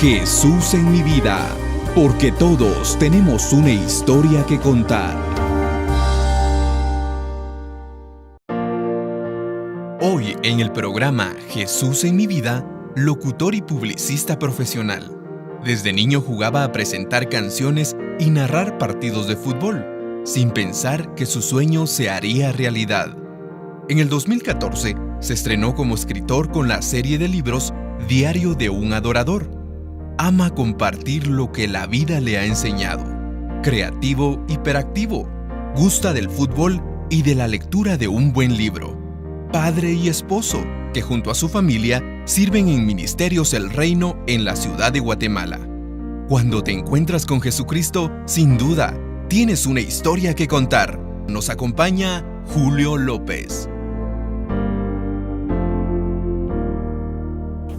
Jesús en mi vida, porque todos tenemos una historia que contar. Hoy en el programa Jesús en mi vida, locutor y publicista profesional. Desde niño jugaba a presentar canciones y narrar partidos de fútbol, sin pensar que su sueño se haría realidad. En el 2014 se estrenó como escritor con la serie de libros Diario de un Adorador. Ama compartir lo que la vida le ha enseñado. Creativo, hiperactivo, gusta del fútbol y de la lectura de un buen libro. Padre y esposo, que junto a su familia sirven en Ministerios El Reino en la ciudad de Guatemala. Cuando te encuentras con Jesucristo, sin duda, tienes una historia que contar. Nos acompaña Julio López.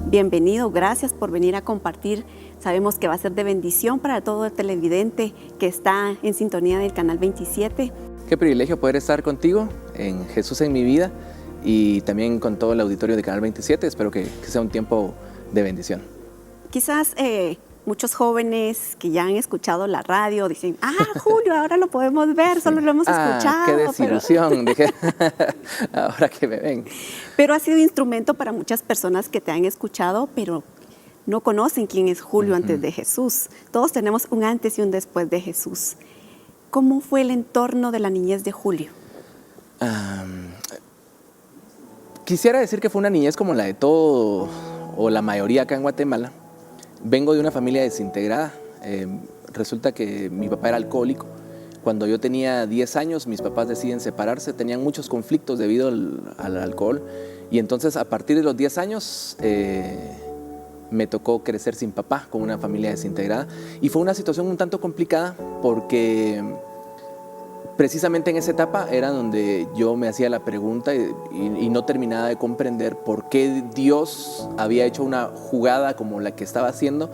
Bienvenido, gracias por venir a compartir. Sabemos que va a ser de bendición para todo el televidente que está en sintonía del Canal 27. Qué privilegio poder estar contigo en Jesús en mi vida y también con todo el auditorio de Canal 27. Espero que sea un tiempo de bendición. Quizás muchos jóvenes que ya han escuchado la radio dicen, Julio, ahora lo podemos ver, solo lo hemos escuchado. ¡Qué desilusión! Dije, ahora que me ven. Pero ha sido instrumento para muchas personas que te han escuchado, pero no conocen quién es Julio antes de Jesús. Todos tenemos un antes y un después de Jesús. ¿Cómo fue el entorno de la niñez de Julio? Quisiera decir que fue una niñez como la de todo o la mayoría acá en Guatemala. Vengo de una familia desintegrada. Resulta que mi papá era alcohólico. Cuando yo tenía 10 años, mis papás deciden separarse. Tenían muchos conflictos debido al alcohol. Y entonces, a partir de los 10 años, me tocó crecer sin papá, con una familia desintegrada. Y fue una situación un tanto complicada porque precisamente en esa etapa era donde yo me hacía la pregunta y no terminaba de comprender por qué Dios había hecho una jugada como la que estaba haciendo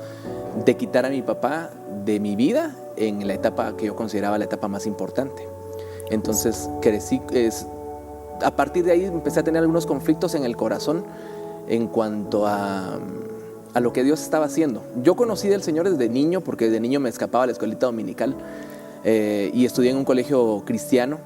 de quitar a mi papá de mi vida en la etapa que yo consideraba la etapa más importante. Entonces crecí, a partir de ahí empecé a tener algunos conflictos en el corazón en cuanto a lo que Dios estaba haciendo. Yo conocí del Señor desde niño, porque de niño me escapaba a la escuelita dominical. Y estudié en un colegio cristiano,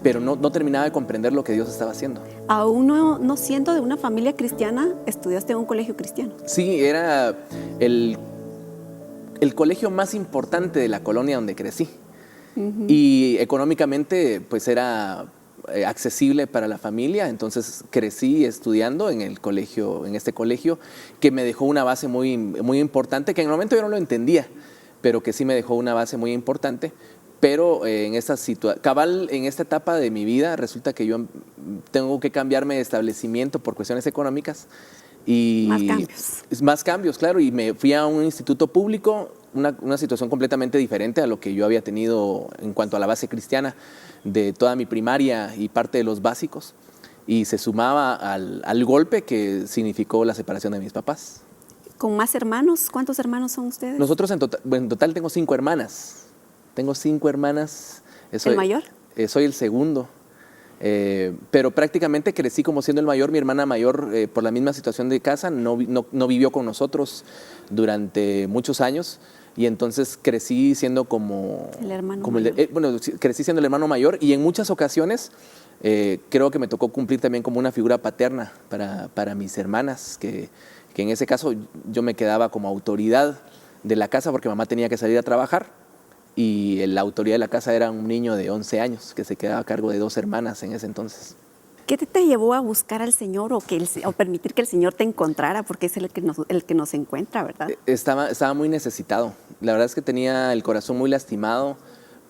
pero no terminaba de comprender lo que Dios estaba haciendo. Aún no siendo de una familia cristiana, estudiaste en un colegio cristiano. Sí, era el colegio más importante de la colonia donde crecí. Y económicamente pues era accesible para la familia, entonces crecí estudiando en este colegio que me dejó una base muy, muy importante, que en el momento yo no lo entendía, pero que sí me dejó una base muy importante. Pero en esta etapa de mi vida resulta que yo tengo que cambiarme de establecimiento por cuestiones económicas. Y más cambios, claro, y me fui a un instituto público, una situación completamente diferente a lo que yo había tenido en cuanto a la base cristiana de toda mi primaria y parte de los básicos, y se sumaba al golpe que significó la separación de mis papás. ¿Con más hermanos? ¿Cuántos hermanos son ustedes? Nosotros en total tengo 5 hermanas. Tengo 5 hermanas. ¿El mayor? Soy el segundo. Pero prácticamente crecí como siendo el mayor. Mi hermana mayor, por la misma situación de casa, no vivió con nosotros durante muchos años. Y entonces crecí siendo como el hermano mayor. Crecí siendo el hermano mayor, y en muchas ocasiones creo que me tocó cumplir también como una figura paterna para mis hermanas, que en ese caso yo me quedaba como autoridad de la casa porque mamá tenía que salir a trabajar, y la autoridad de la casa era un niño de 11 años que se quedaba a cargo de 2 hermanas en ese entonces. ¿Qué te llevó a buscar al Señor o permitir que el Señor te encontrara? Porque es el que nos encuentra, ¿verdad? Estaba muy necesitado. La verdad es que tenía el corazón muy lastimado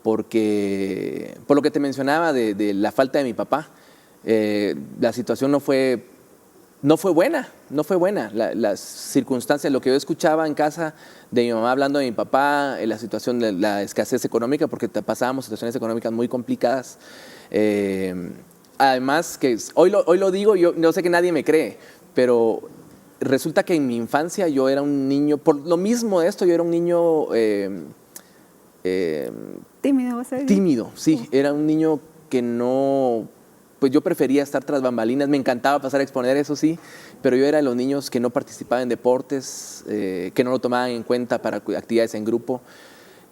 por lo que te mencionaba de la falta de mi papá. La situación no fue buena. Las circunstancias, lo que yo escuchaba en casa de mi mamá hablando de mi papá, la situación de la escasez económica, porque pasábamos situaciones económicas muy complicadas. Además, que hoy lo digo, yo no sé que nadie me cree, pero resulta que en mi infancia yo era un niño, por lo mismo de esto, yo era un niño tímido, ¿vas a decir? Tímido, sí. Era un niño que no pues yo prefería estar tras bambalinas, me encantaba pasar a exponer, eso sí, pero yo era de los niños que no participaban en deportes, que no lo tomaban en cuenta para actividades en grupo,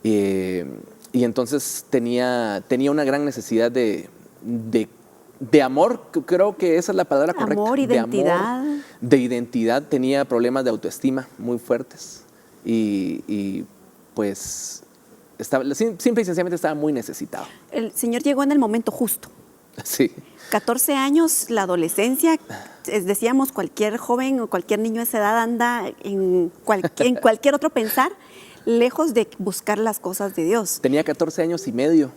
y entonces tenía una gran necesidad de amor, creo que esa es la palabra correcta. Amor, identidad. De identidad, tenía problemas de autoestima muy fuertes y pues simple y sencillamente estaba muy necesitado. El Señor llegó en el momento justo. Sí. 14 años, la adolescencia, decíamos, cualquier joven o cualquier niño de esa edad anda en cualquier otro pensar, lejos de buscar las cosas de Dios. Tenía 14 años y medio.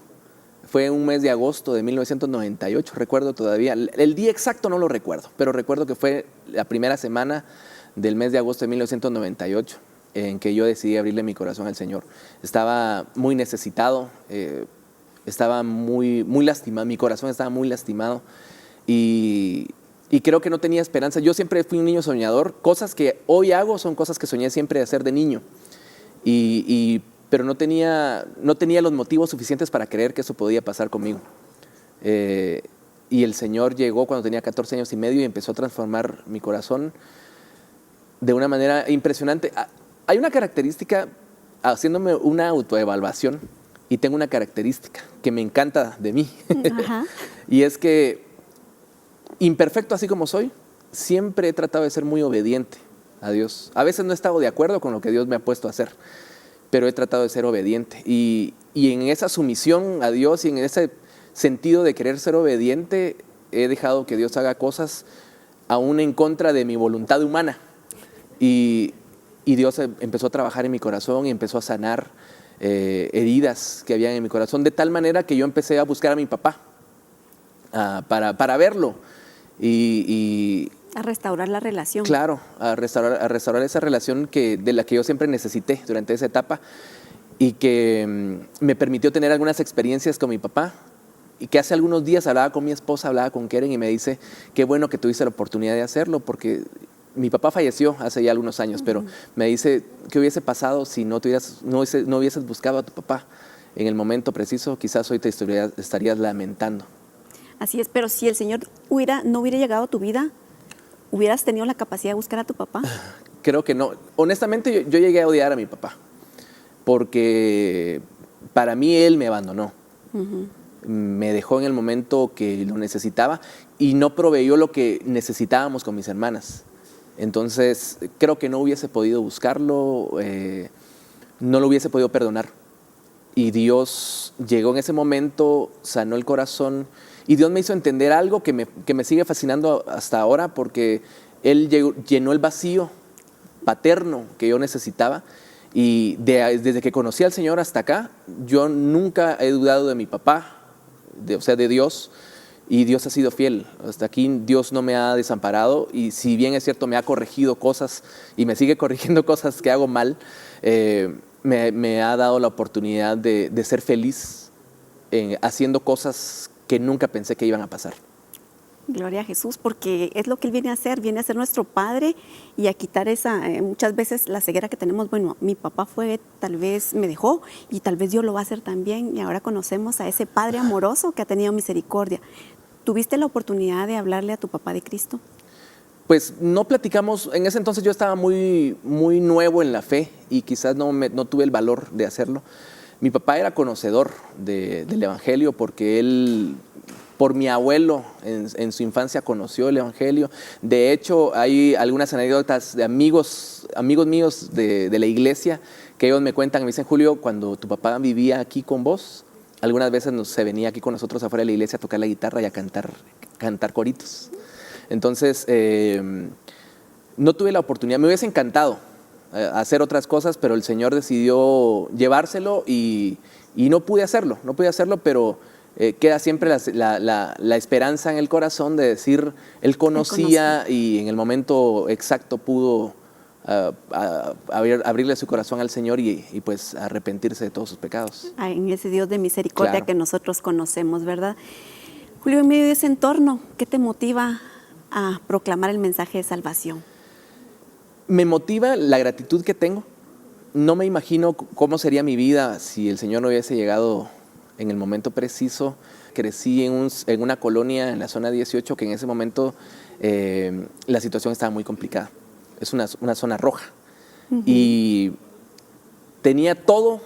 Fue un mes de agosto de 1998, recuerdo todavía. El día exacto no lo recuerdo, pero recuerdo que fue la primera semana del mes de agosto de 1998 en que yo decidí abrirle mi corazón al Señor. Estaba muy necesitado, estaba muy lastimado, mi corazón estaba muy lastimado y creo que no tenía esperanza. Yo siempre fui un niño soñador. Cosas que hoy hago son cosas que soñé siempre de hacer de niño. Pero no tenía los motivos suficientes para creer que eso podía pasar conmigo. Y el Señor llegó cuando tenía 14 años y medio y empezó a transformar mi corazón de una manera impresionante. Hay una característica, haciéndome una autoevaluación, y tengo una característica que me encanta de mí. Ajá. Y es que, imperfecto así como soy, siempre he tratado de ser muy obediente a Dios. A veces no he estado de acuerdo con lo que Dios me ha puesto a hacer, pero he tratado de ser obediente. Y en esa sumisión a Dios y en ese sentido de querer ser obediente, he dejado que Dios haga cosas aún en contra de mi voluntad humana. Y Dios empezó a trabajar en mi corazón y empezó a sanar heridas que habían en mi corazón, de tal manera que yo empecé a buscar a mi papá para verlo. A restaurar la relación. Claro, a restaurar esa relación de la que yo siempre necesité durante esa etapa y que me permitió tener algunas experiencias con mi papá, y que hace algunos días hablaba con mi esposa, hablaba con Keren y me dice, qué bueno que tuviste la oportunidad de hacerlo, porque mi papá falleció hace ya algunos años, pero me dice, ¿qué hubiese pasado si no hubieses buscado a tu papá en el momento preciso? Quizás hoy te estarías lamentando. Así es, pero si el Señor no hubiera llegado a tu vida, ¿hubieras tenido la capacidad de buscar a tu papá? Creo que no. Honestamente, yo llegué a odiar a mi papá, porque para mí él me abandonó. Me dejó en el momento que lo necesitaba y no proveyó lo que necesitábamos con mis hermanas. Entonces, creo que no hubiese podido buscarlo, no lo hubiese podido perdonar. Y Dios llegó en ese momento, sanó el corazón, y Dios me hizo entender algo que me sigue fascinando hasta ahora, porque Él llenó el vacío paterno que yo necesitaba. Y desde que conocí al Señor hasta acá, yo nunca he dudado de mi papá, de Dios, y Dios ha sido fiel. Hasta aquí Dios no me ha desamparado, y si bien es cierto me ha corregido cosas y me sigue corrigiendo cosas que hago mal, me ha dado la oportunidad de ser feliz haciendo cosas que nunca pensé que iban a pasar. Gloria a Jesús, porque es lo que Él viene a ser nuestro Padre y a quitar muchas veces la ceguera que tenemos. Bueno, mi papá tal vez me dejó y tal vez Dios lo va a hacer también, y ahora conocemos a ese Padre amoroso que ha tenido misericordia. ¿Tuviste la oportunidad de hablarle a tu papá de Cristo? Pues no platicamos, en ese entonces yo estaba muy, muy nuevo en la fe y quizás no tuve el valor de hacerlo. Mi papá era conocedor del Evangelio porque él, por mi abuelo, en su infancia conoció el Evangelio. De hecho, hay algunas anécdotas de amigos míos de la iglesia que ellos me cuentan, me dicen, Julio, cuando tu papá vivía aquí con vos, algunas veces se venía aquí con nosotros afuera de la iglesia a tocar la guitarra y a cantar coritos. Entonces, no tuve la oportunidad, me hubiese encantado hacer otras cosas, pero el Señor decidió llevárselo y no pude hacerlo, pero queda siempre la esperanza en el corazón de decir, Él conocía y en el momento exacto pudo abrirle su corazón al Señor y pues arrepentirse de todos sus pecados. En ese Dios de misericordia, claro, que nosotros conocemos, ¿verdad? Julio, en medio de ese entorno, ¿qué te motiva a proclamar el mensaje de salvación? Me motiva la gratitud que tengo. No me imagino cómo sería mi vida si el Señor no hubiese llegado en el momento preciso. crecí en una colonia en la zona 18 que en ese momento la situación estaba muy complicada. Es una zona roja. Y tenía todo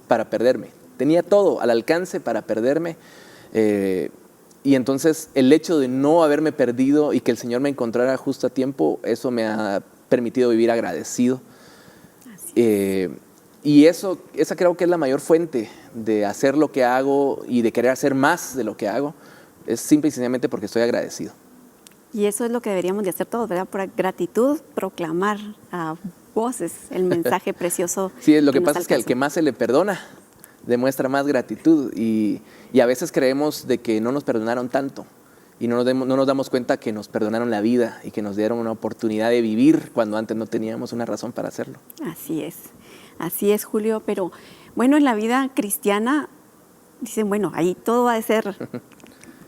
para perderme. Tenía todo al alcance para perderme. Y entonces el hecho de no haberme perdido y que el Señor me encontrara justo a tiempo, eso me ha permitido vivir agradecido. Y esa creo que es la mayor fuente de hacer lo que hago y de querer hacer más de lo que hago. Es simple y sencillamente porque estoy agradecido. Y eso es lo que deberíamos de hacer todos, ¿verdad? Por gratitud, proclamar a voces el mensaje precioso. Sí, lo que pasa es que al que más se le perdona, demuestra más gratitud. Y a veces creemos de que no nos perdonaron tanto. Y no nos damos cuenta que nos perdonaron la vida y que nos dieron una oportunidad de vivir cuando antes no teníamos una razón para hacerlo. Así es, Julio. Pero bueno, en la vida cristiana dicen, bueno, ahí todo va a ser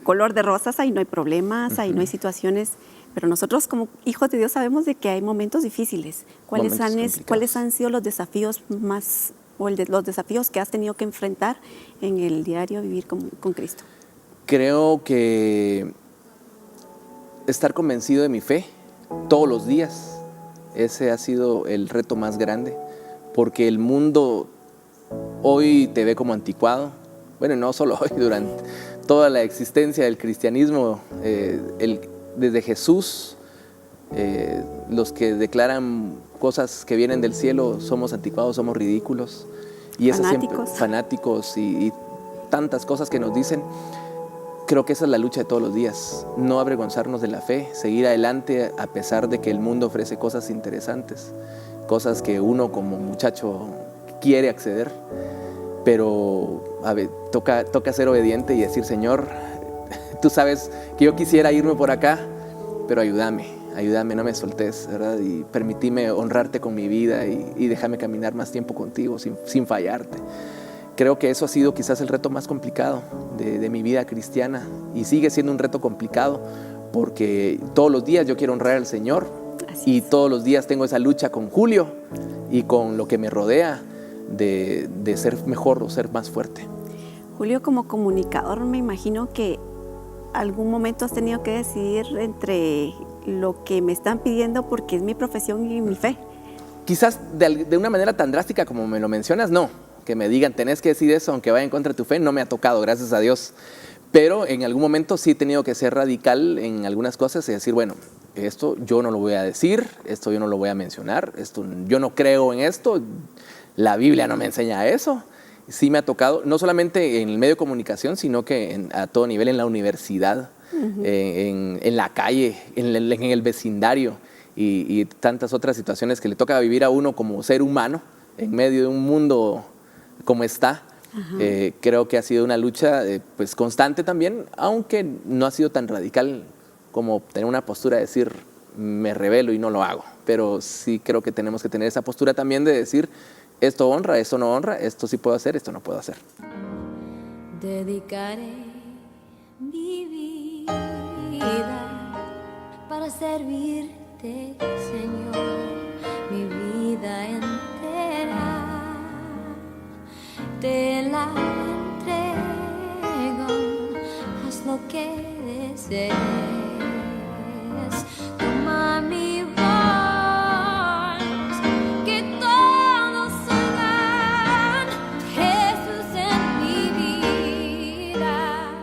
color de rosas, ahí no hay problemas, ahí no hay situaciones. Pero nosotros como hijos de Dios sabemos de que hay momentos difíciles. ¿Cuáles han sido los desafíos más, los desafíos que has tenido que enfrentar en el diario vivir con Cristo? Creo que estar convencido de mi fe todos los días, ese ha sido el reto más grande, porque el mundo hoy te ve como anticuado. Bueno, no solo hoy, durante toda la existencia del cristianismo, desde Jesús, los que declaran cosas que vienen del cielo, somos anticuados, somos ridículos. Y fanáticos y tantas cosas que nos dicen. Creo que esa es la lucha de todos los días, no avergonzarnos de la fe, seguir adelante a pesar de que el mundo ofrece cosas interesantes, cosas que uno como muchacho quiere acceder, pero toca ser obediente y decir, Señor, tú sabes que yo quisiera irme por acá, pero ayúdame, no me soltes, ¿verdad? Y permitime honrarte con mi vida y déjame caminar más tiempo contigo sin fallarte. Creo que eso ha sido quizás el reto más complicado de mi vida cristiana y sigue siendo un reto complicado porque todos los días yo quiero honrar al Señor y todos los días tengo esa lucha con Julio y con lo que me rodea de ser mejor o ser más fuerte. Julio, como comunicador me imagino que algún momento has tenido que decidir entre lo que me están pidiendo porque es mi profesión y mi fe. Quizás de una manera tan drástica como me lo mencionas, no. Que me digan, tenés que decir eso, aunque vaya en contra de tu fe, no me ha tocado, gracias a Dios. Pero en algún momento sí he tenido que ser radical en algunas cosas y decir, bueno, esto yo no lo voy a decir, esto yo no lo voy a mencionar, yo no creo en esto, la Biblia no me enseña eso. Sí me ha tocado, no solamente en el medio de comunicación, sino que a todo nivel, en la universidad, en la calle, en el vecindario y tantas otras situaciones que le toca vivir a uno como ser humano en medio de un mundo como está. Creo que ha sido una lucha pues constante también, aunque no ha sido tan radical como tener una postura de decir me rebelo y no lo hago, pero sí creo que tenemos que tener esa postura también de decir esto honra, esto no honra, esto sí puedo hacer, esto no puedo hacer. Dedicaré mi vida para servirte, Señor, mi vida entera te la entrego, haz lo que desees, toma mi voz, que todos oigan Jesús en mi vida.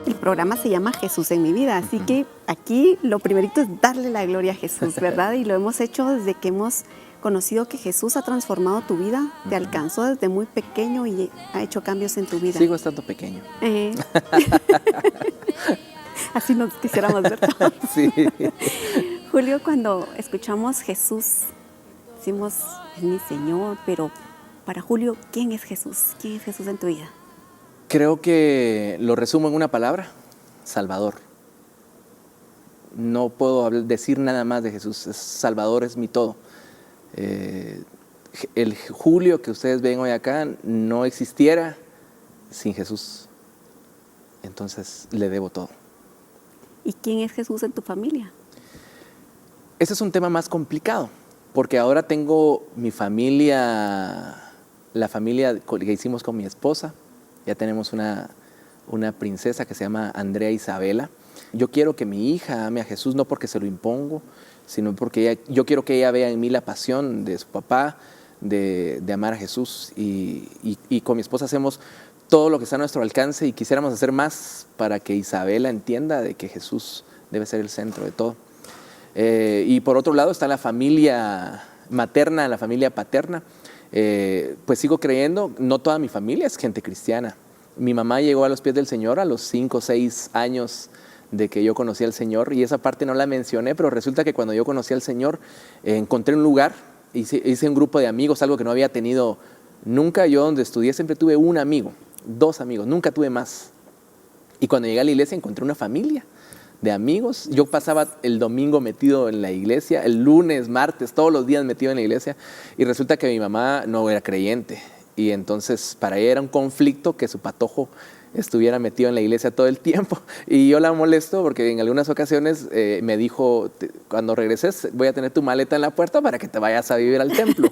El programa se llama Jesús en mi vida, así que aquí lo primerito es darle la gloria a Jesús, ¿verdad? Y lo hemos hecho desde que hemos conocido que Jesús ha transformado tu vida, te alcanzó desde muy pequeño y ha hecho cambios en tu vida. Sigo estando pequeño. Así nos quisiéramos ver todos. Sí. Julio, cuando escuchamos Jesús, decimos, es mi Señor, pero para Julio, ¿quién es Jesús? ¿Quién es Jesús en tu vida? Creo que lo resumo en una palabra, Salvador. No puedo decir nada más de Jesús, Salvador es mi todo. El Julio que ustedes ven hoy acá no existiera sin Jesús. Entonces le debo todo. ¿Y quién es Jesús en tu familia? Ese es un tema más complicado, porque ahora tengo mi familia, la familia que hicimos con mi esposa. Ya tenemos una una princesa que se llama Andrea Isabela. Yo quiero que mi hija ame a Jesús, no porque se lo impongo, sino porque yo quiero que ella vea en mí la pasión de su papá, de amar a Jesús. Y con mi esposa hacemos todo lo que está a nuestro alcance y quisiéramos hacer más para que Isabela entienda de que Jesús debe ser el centro de todo. Y por otro lado está la familia materna, la familia paterna. Pues sigo creyendo, no toda mi familia es gente cristiana. Mi mamá llegó a los pies del Señor a los 5 o 6 años de que yo conocí al Señor, y esa parte no la mencioné, pero resulta que cuando yo conocí al Señor encontré un lugar, hice un grupo de amigos, algo que no había tenido nunca. Yo donde estudié siempre tuve un amigo, 2 amigos, nunca tuve más. Y cuando llegué a la iglesia encontré una familia de amigos. Yo pasaba el domingo metido en la iglesia, el lunes, martes, todos los días metido en la iglesia, y resulta que mi mamá no era creyente, y entonces para ella era un conflicto que su patojo estuviera metido en la iglesia todo el tiempo. Y yo la molesto porque en algunas ocasiones me dijo, cuando regreses voy a tener tu maleta en la puerta para que te vayas a vivir al templo.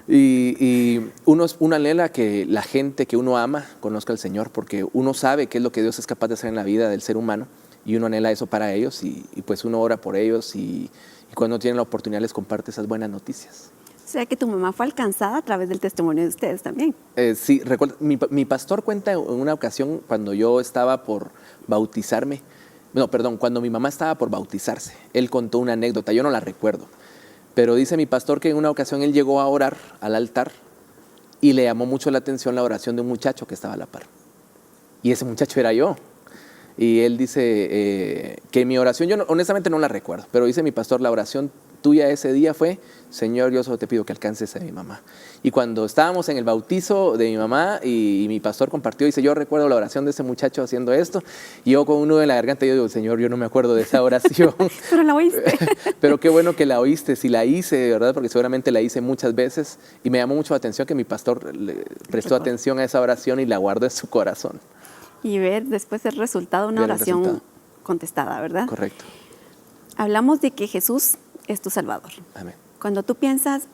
Y uno anhela que la gente que uno ama conozca al Señor, porque uno sabe qué es lo que Dios es capaz de hacer en la vida del ser humano, y uno anhela eso para ellos, y pues uno ora por ellos, y cuando tienen la oportunidad les comparte esas buenas noticias. O sea que tu mamá fue alcanzada a través del testimonio de ustedes también. Sí, recuerdo, mi pastor cuenta en una ocasión cuando yo estaba por bautizarme, cuando mi mamá estaba por bautizarse, él contó una anécdota, yo no la recuerdo, pero dice mi pastor que en una ocasión él llegó a orar al altar y le llamó mucho la atención la oración de un muchacho que estaba a la par. Y ese muchacho era yo. Y él dice que mi oración, yo honestamente no la recuerdo, pero dice mi pastor, la oración tuya ese día fue: Señor, yo solo te pido que alcances a mi mamá. Y cuando estábamos en el bautizo de mi mamá y mi pastor compartió, dice, yo recuerdo la oración de ese muchacho haciendo esto, y yo con un nudo en la garganta, yo digo, Señor, yo no me acuerdo de esa oración. Pero la oíste. Pero qué bueno que la oíste, si la hice, de verdad, porque seguramente la hice muchas veces, y me llamó mucho la atención que mi pastor le prestó atención a esa oración y la guardó en su corazón. Y ver después el resultado de una oración contestada, ¿verdad? Correcto. Hablamos de que Jesús es tu Salvador. Amén. Cuando tú piensas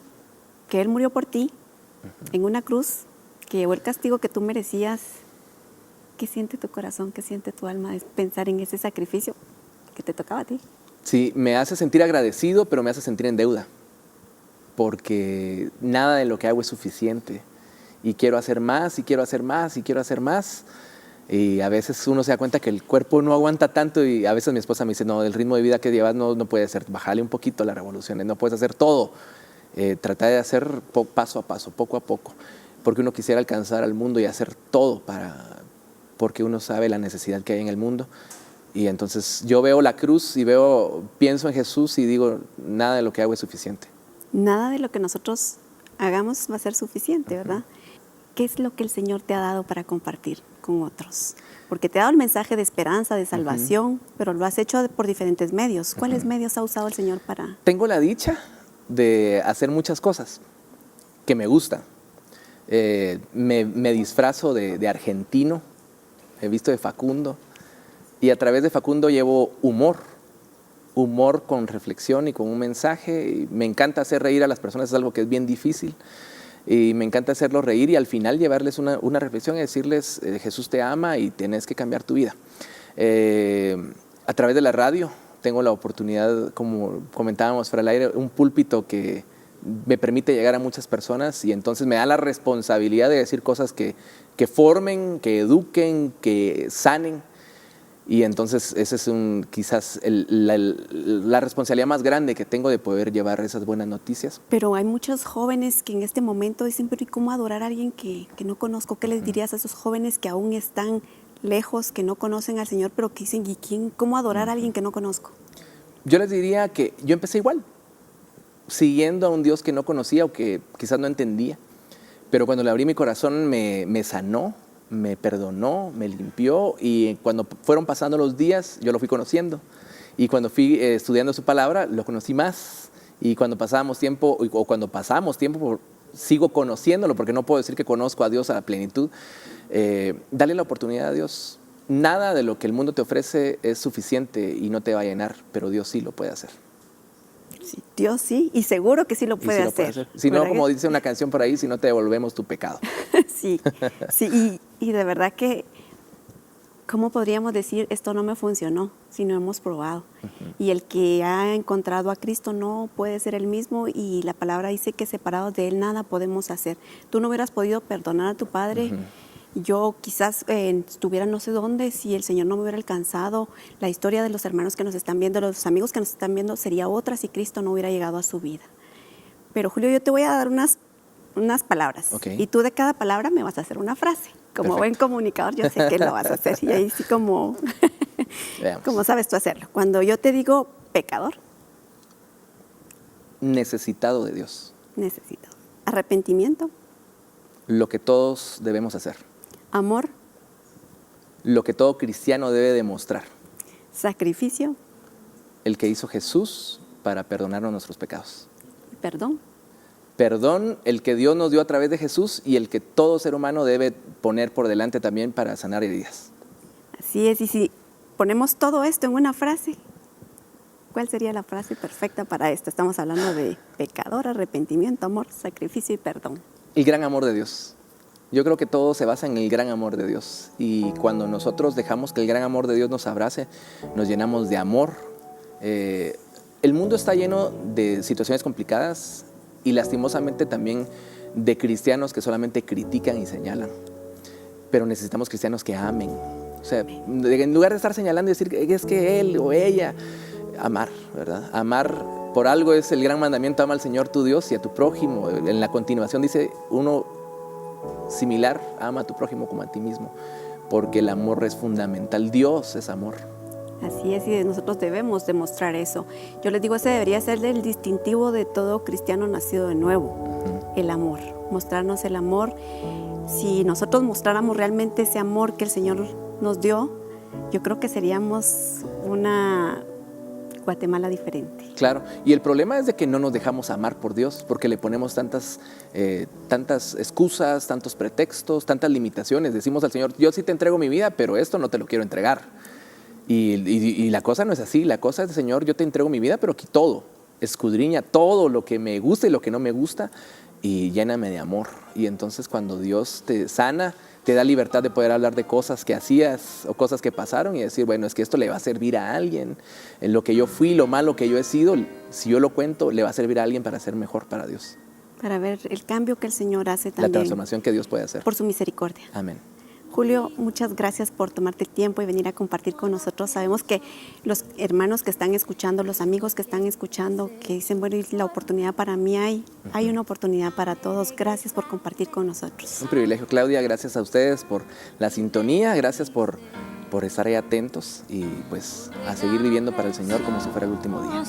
que Él murió por ti en una cruz, que llevó el castigo que tú merecías, ¿qué siente tu corazón, qué siente tu alma de pensar en ese sacrificio que te tocaba a ti? Sí, me hace sentir agradecido, pero me hace sentir en deuda, porque nada de lo que hago es suficiente, y quiero hacer más, y quiero hacer más, y quiero hacer más. Y a veces uno se da cuenta que el cuerpo no aguanta tanto, y a veces mi esposa me dice, no, el ritmo de vida que llevas no puede ser, bájale un poquito las revoluciones, no puedes hacer todo, trata de hacer paso a paso, poco a poco, porque uno quisiera alcanzar al mundo y hacer todo porque uno sabe la necesidad que hay en el mundo. Y entonces yo veo la cruz y pienso en Jesús y digo, nada de lo que hago es suficiente. Nada de lo que nosotros hagamos va a ser suficiente, ¿verdad? ¿Qué es lo que el Señor te ha dado para compartir con otros? Porque te ha dado el mensaje de esperanza, de salvación, pero lo has hecho por diferentes medios. ¿Cuáles medios ha usado el Señor para...? Tengo la dicha de hacer muchas cosas que me gustan. Me disfrazo de argentino, he visto de Facundo, y a través de Facundo llevo humor con reflexión y con un mensaje. Y me encanta hacer reír a las personas, es algo que es bien difícil. Y me encanta hacerlos reír y al final llevarles una reflexión y decirles, Jesús te ama y tienes que cambiar tu vida. A través de la radio tengo la oportunidad, como comentábamos fuera del aire, un púlpito que me permite llegar a muchas personas, y entonces me da la responsabilidad de decir cosas que formen, que eduquen, que sanen. Y entonces esa es quizás la responsabilidad más grande que tengo, de poder llevar esas buenas noticias. Pero hay muchos jóvenes que en este momento dicen, pero ¿y cómo adorar a alguien que no conozco? ¿Qué les dirías a esos jóvenes que aún están lejos, que no conocen al Señor, pero que dicen, ¿y cómo adorar a alguien que no conozco? Yo les diría que yo empecé igual, siguiendo a un Dios que no conocía o que quizás no entendía, pero cuando le abrí mi corazón me sanó, me perdonó, me limpió, y cuando fueron pasando los días yo lo fui conociendo, y cuando fui estudiando su palabra lo conocí más, y cuando pasamos tiempo sigo conociéndolo, porque no puedo decir que conozco a Dios a la plenitud. Dale la oportunidad a Dios. Nada de lo que el mundo te ofrece es suficiente y no te va a llenar, pero Dios sí lo puede hacer. Sí, Dios sí, y seguro que sí lo puede hacer. Si no, como dice una canción por ahí, si no te devolvemos tu pecado. Sí, y de verdad que ¿cómo podríamos decir esto no me funcionó si no hemos probado? Y el que ha encontrado a Cristo no puede ser el mismo, y la palabra dice que separados de Él nada podemos hacer. Tú no hubieras podido perdonar a tu padre. Yo quizás estuviera no sé dónde si el Señor no me hubiera alcanzado. La historia de los hermanos que nos están viendo, los amigos que nos están viendo, sería otra si Cristo no hubiera llegado a su vida. Pero Julio, yo te voy a dar unas palabras. Okay. Y tú de cada palabra me vas a hacer una frase. Como Perfecto. buen comunicador, yo sé que lo vas a hacer. Y ahí sí como sabes tú hacerlo. Cuando yo te digo pecador, Necesitado de Dios. necesito. Arrepentimiento, Lo que todos debemos hacer. amor, Lo que todo cristiano debe demostrar. sacrificio, El que hizo Jesús para perdonarnos nuestros pecados. perdón. Perdón, el que Dios nos dio a través de Jesús y el que todo ser humano debe poner por delante también para sanar heridas. Así es, y si ponemos todo esto en una frase, ¿cuál sería la frase perfecta para esto? Estamos hablando de pecador, arrepentimiento, amor, sacrificio y perdón. El gran amor de Dios. Yo creo que todo se basa en el gran amor de Dios. Y cuando nosotros dejamos que el gran amor de Dios nos abrace, nos llenamos de amor. El mundo está lleno de situaciones complicadas y lastimosamente también de cristianos que solamente critican y señalan. Pero necesitamos cristianos que amen. O sea, en lugar de estar señalando y decir es que él o ella, amar, ¿verdad? Amar, por algo es el gran mandamiento: ama al Señor tu Dios y a tu prójimo. En la continuación dice uno similar: ama a tu prójimo como a ti mismo, porque el amor es fundamental. Dios es amor. Así es, y nosotros debemos demostrar eso. Yo les digo, ese debería ser el distintivo de todo cristiano nacido de nuevo, el amor, mostrarnos el amor. Si nosotros mostráramos realmente ese amor que el Señor nos dio, yo creo que seríamos una Guatemala diferente. Claro, y el problema es de que no nos dejamos amar por Dios, porque le ponemos tantas excusas, tantos pretextos, tantas limitaciones. Decimos al Señor: yo sí te entrego mi vida, pero esto no te lo quiero entregar. Y la cosa no es así. La cosa es: Señor, yo te entrego mi vida, pero aquí todo. Escudriña todo lo que me gusta y lo que no me gusta y lléname de amor. Y entonces cuando Dios te sana, te da libertad de poder hablar de cosas que hacías o cosas que pasaron y decir: bueno, es que esto le va a servir a alguien. En lo que yo fui, lo malo que yo he sido, si yo lo cuento, le va a servir a alguien para ser mejor para Dios. Para ver el cambio que el Señor hace La también. transformación que Dios puede hacer. Por su misericordia. Amén. Julio, muchas gracias por tomarte el tiempo y venir a compartir con nosotros. Sabemos que los hermanos que están escuchando, los amigos que están escuchando, que dicen, bueno, y la oportunidad para mí hay una oportunidad para todos. Gracias por compartir con nosotros. Un privilegio, Claudia. Gracias a ustedes por la sintonía. Gracias por estar ahí atentos y pues a seguir viviendo para el Señor como si fuera el último día.